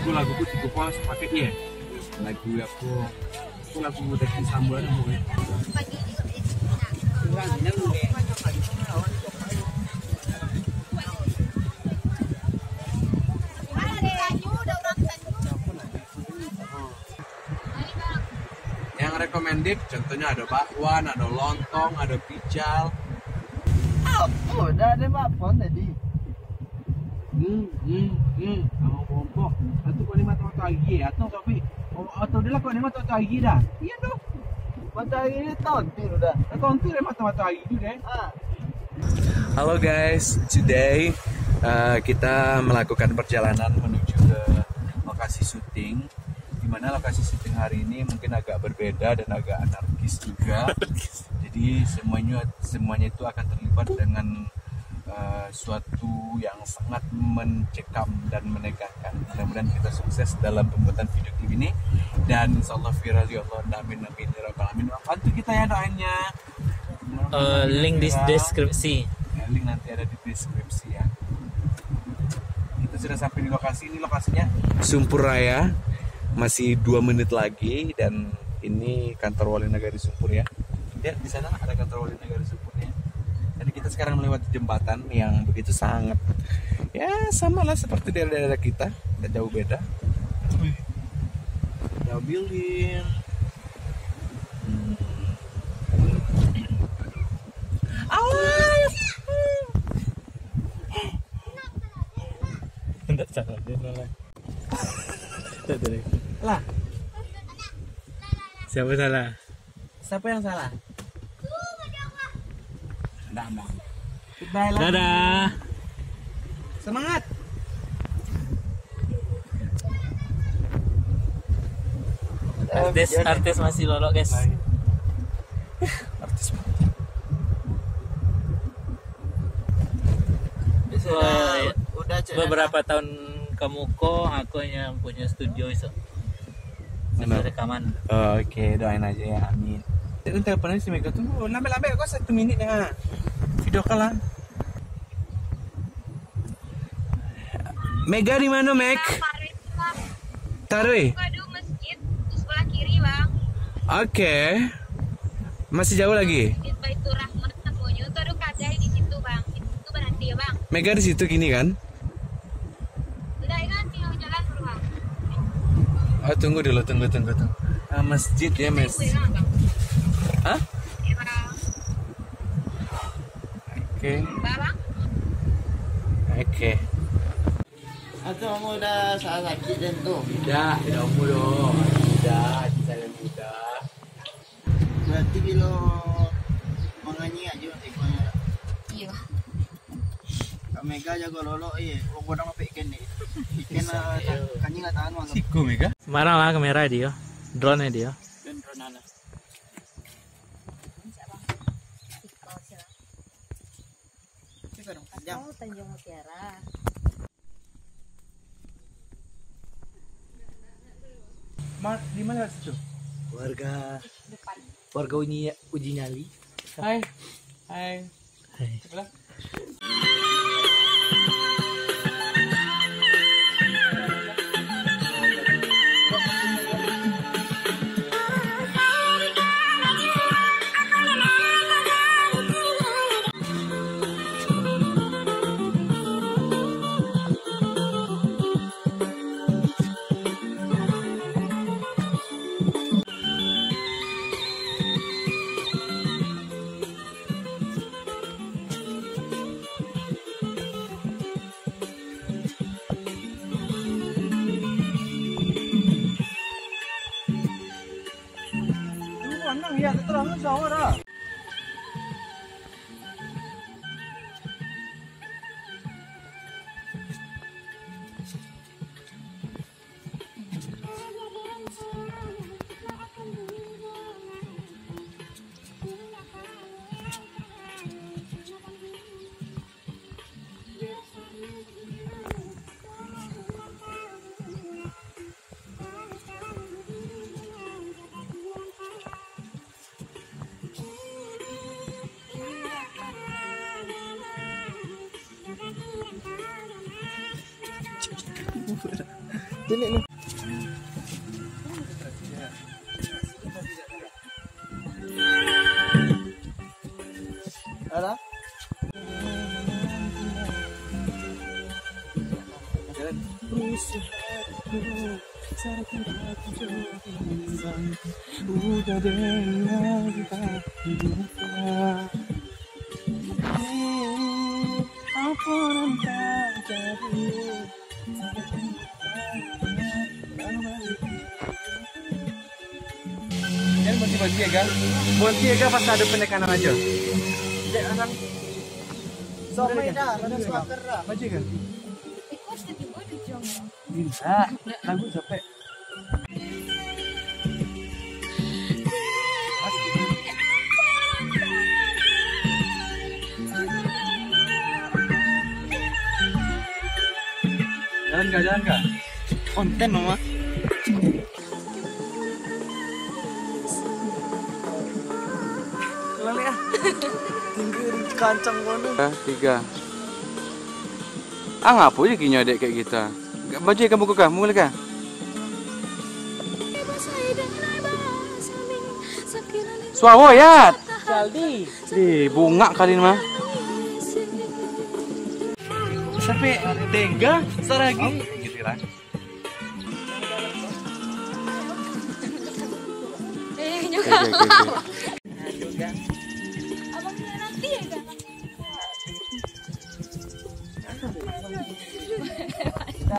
lagu tiga pas pakai ya. Lagu dari Sambuan mau ya. Yang recommended contohnya ada bakwan, ada lontong, ada pical. Oh, udah ada bakwan tadi. Mau kompok. Atau kau ni mata lagi atau tapi atau dia lah kau ni mata lagi dah. Iya dong. Matahari ini tontir udah. Tontir mata lagi tu deh. Ah. Halo guys, today kita melakukan perjalanan menuju ke lokasi syuting. Dimana lokasi syuting hari ini mungkin agak berbeda dan agak anarkis juga. Jadi semuanya itu akan terlibat dengan suatu yang sangat mencekam dan menegangkan. Mudah-mudahan kita sukses dalam pembuatan video klip ini dan insyaallah viral ya Allah. Amin amin ya rabbal alamin. Bantu kita ya doanya. Link di deskripsi. Ya, link nanti ada di deskripsi ya. Kita sudah sampai di lokasi. Ini lokasinya Sumpur Raya. Masih 2 menit lagi dan ini kantor Wali Nagari Sumpur ya. Ya di sana ada kantor Wali Nagari Sumpur ya. Jadi kita sekarang melewati jembatan yang begitu sangat ya sama lah seperti daerah-daerah kita, tidak jauh beda. Ada building. Awas. Tidak salah dia salah. Lah, Siapa salah? siapa yang salah? Nah, Bang. Goodbye lah. Dadah. Semangat. Artis masih lolok guys. Artis. Udah Beberapa tahun kamu kok aku yang punya studio iso. Sambil rekaman. Oke, doain aja ya, amin. Itu teleponnya si Mega tuh lambe-lambe kok 1 menit ya. Video call lah. Mega di mana, Meg? Tarui. Waduh, masjid di sebelah kiri, Bang. Oke. Masih jauh lagi. Masjid Baitur Rahmat namanya. Itu ada kadai di situ, Bang. Itu berhenti ya, Bang. Mega di situ gini kan? Udah, ini kan tinggal jalan dulu, Bang. Oh, tunggu dulu, tunggu. Masjid ya, masjid. Hah? Ya, Bang. Oke. Bang. Oke. Atau kamu udah salah sakit dan tuh. Tidak umur dong. Tidak, saya muda. Berarti bila menganyi aja ikonnya. Iya. Kak Mega jago lolo kok gua nama ikan nih. Ikan kanyi enggak tahan malam. Siku Mega. Sembarang lah kamera dia. Drone dia. Dan dronana. Oh, Tanjung Mutiara. Di mana situ? Warga Depan. uji nyali. Hai. Hai. Sebelah. Iya, keterangan sawah. Ini nih. Ada? Jangan berhenti ya, Gang. Berhenti ya, Gang, pas ada penekanan aja. Dek, anak. Somai dah, ada swaker dah. Maju, Gang. Ikut tadi gue di jong. Bisa. Lagu capek. Jalan kah? Konten mama. Lali ah. Tinggi di kancang kono. 3. Ngapa aja gini adek kayak kita? Baju kamu buka kah? Mulai kah? Suawo ya. Jaldi. Di bunga kali ini mah. Sampai tega saragi. Gitu lah. Juga. Abangnya nanti ya kan?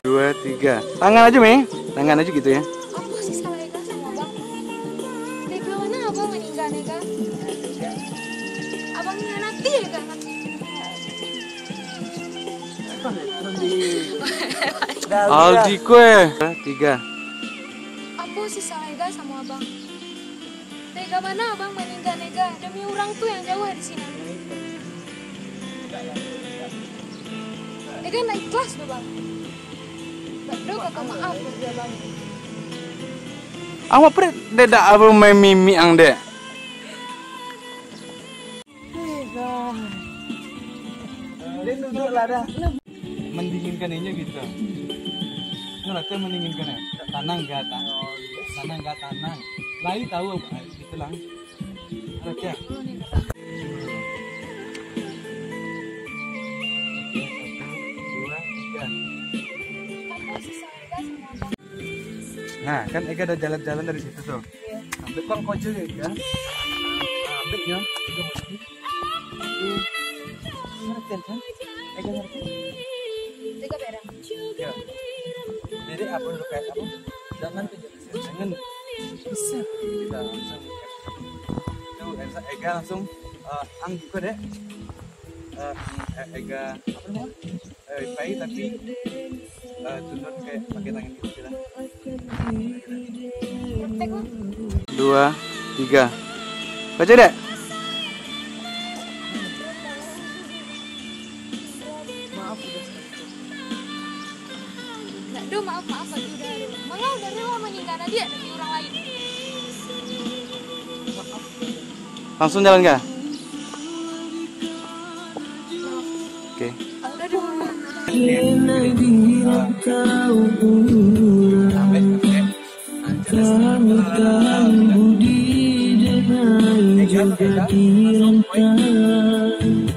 2, 3. Tangan aja, Meng. Tangan aja gitu ya. Apa sih salah Eka sama abang? Tega mana abang meninggal Eka? Abangnya nanti ya kan? Aldi kue. 3. Apa sih salah Eka sama abang? Tega mana abang meninggal Eka? Demi orang tuh yang jauh di sini. Eka naik kelas tuh bang. Bado kakak maaf ya bang. Apa pre dedak abang main mimi ang dek? Dia duduk lah dah. Mendinginkan ini gitu. Nggak kan mendinginkan ya. Tanang gak tanang. Tanang gak tanang. Lain tahu gitu lang. Oke. 2, 3. Apa sih salah Eka sama abang? Nah, kan Ega udah jalan-jalan dari situ tuh. Ambil bang kojol ya, Ega. Ambil ya. Ega mesti. Ngerti kan? Ega ngerti. Tega berang. Ya. Jadi apa dulu kayak apa? Jangan tuh. Jangan. Bisa. Bisa langsung. Tuh, Ega langsung anggur deh. Ega apa namanya? Baik tapi tunduk kayak pakai tangan gitu lah. 2, 3. Baca deh. Maaf udah sekali. Nggak, do maaf aja udah. Malah udah rela meninggal dia demi orang lain. Langsung jalan kah? Oke. Udah dong. Do maaf aja. Malah udah rela meninggal dia demi orang lain.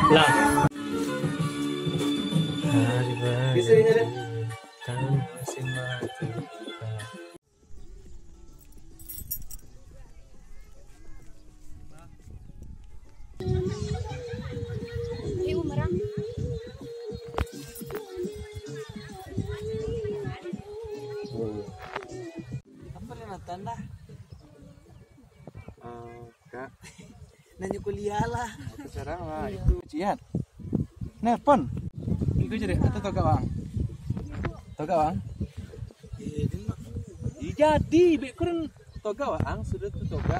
Lah. Bisa ini deh. Ibu merang. Apa Renatan dah? Kak, Nanya kuliah lah. cara itu ujian. Nelpon. Itu jadi atau toga bang? Toga bang? Jadi bekurang toga bang sudah tuh toga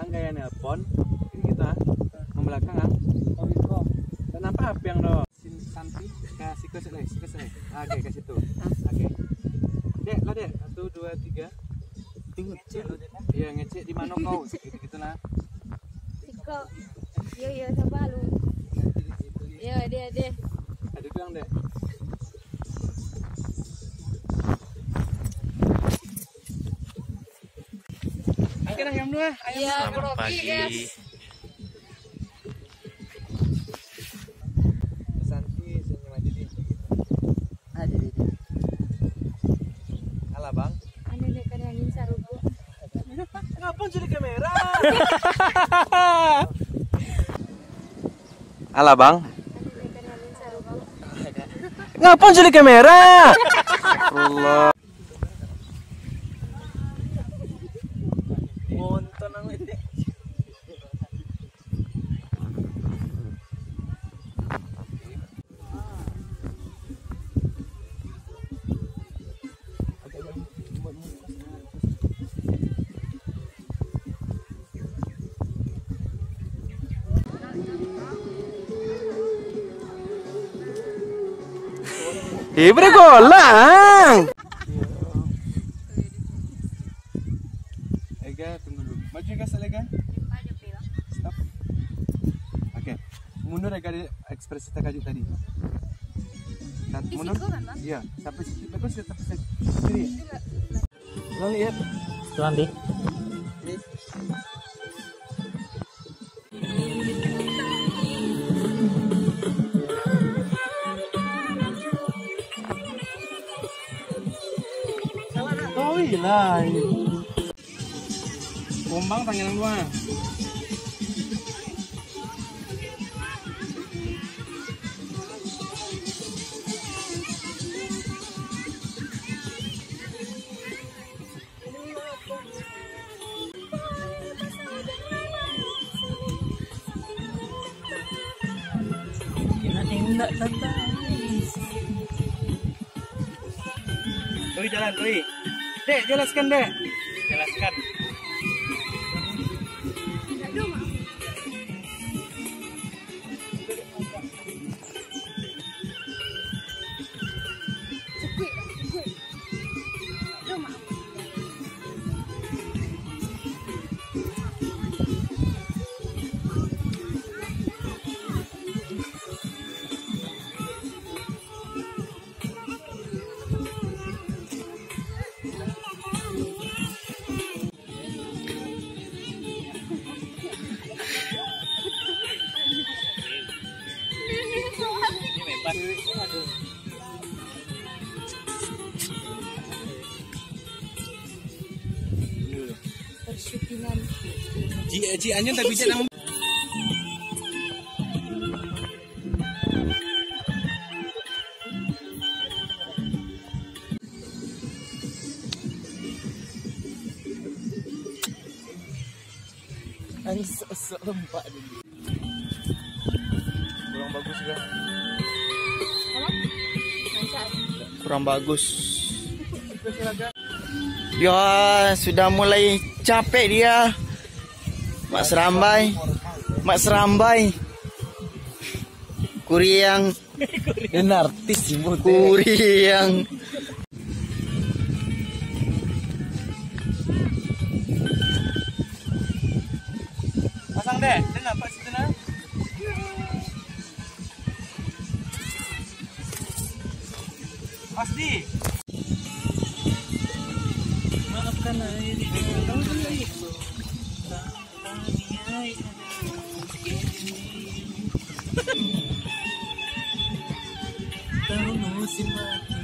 anggaya nelpon kita membelakang ang. Dan apa yang do? Santi kasih ke sini. Oke kasih tuh. Oke. Dek lah dek 1 2 3. Ngecek lo dek. Iya ngecek di mana kau gitu lah. Siko. Iya sabar lu. Iya dia. Ada bilang dek. Akhirnya ayam dua. Iya, Selamat pagi. guys. Santi senyum aja di. Ada di. Alah bang. Ane dek karyanin sarugo. Ngapain jadi kamera? Alah bang. Ane dek karyanin sarugo. Ngapain jadi kamera? Allah. Ngonton ang iti. Ibre golang. Ega tunggu dulu. Maju Ega Ega. Stop. Oke. Mundur Ega dari ekspresi tadi. Mundur. Iya, sampai situ bagus ya sampai sini. Lo lihat. Tuh Andi. Oh iya. Kumbang tangan gua. Enggak santai. Doi jalan, Doi. Dek, jelaskan, Dek. Jelaskan. Persyutingan. Ji anjing tak bisa nang. Ang sok lempak dulu. Kurang bagus ya. Kurang bagus. Ya, sudah mulai capek dia. Mak Serambai. Kuriang. Ini artis sih, Kuriang. Pasang deh, kenapa situ nah? Pasti. Maafkan air di tahun musim mati.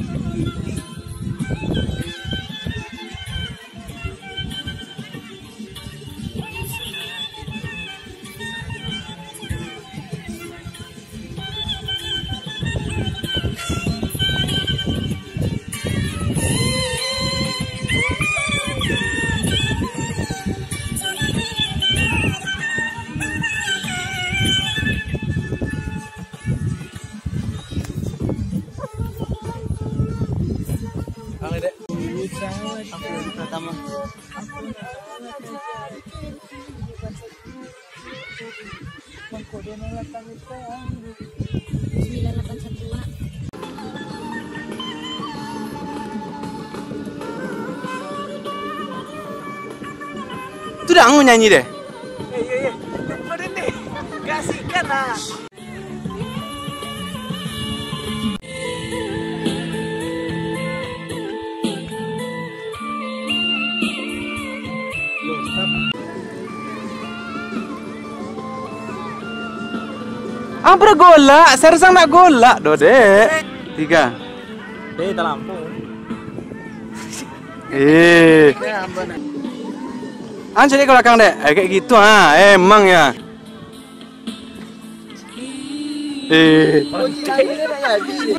Mengkode 08 itu. 981. Itu udah Anggun nyanyi deh. Iya. Bener nih. Kasihkan lah. Apa golak? Sersang nak golak, Dode. 3. Tak lampu. Ya, ampun. Jadi ke belakang deh. Kayak gitu emang ya. Kunci lagi dah jadi.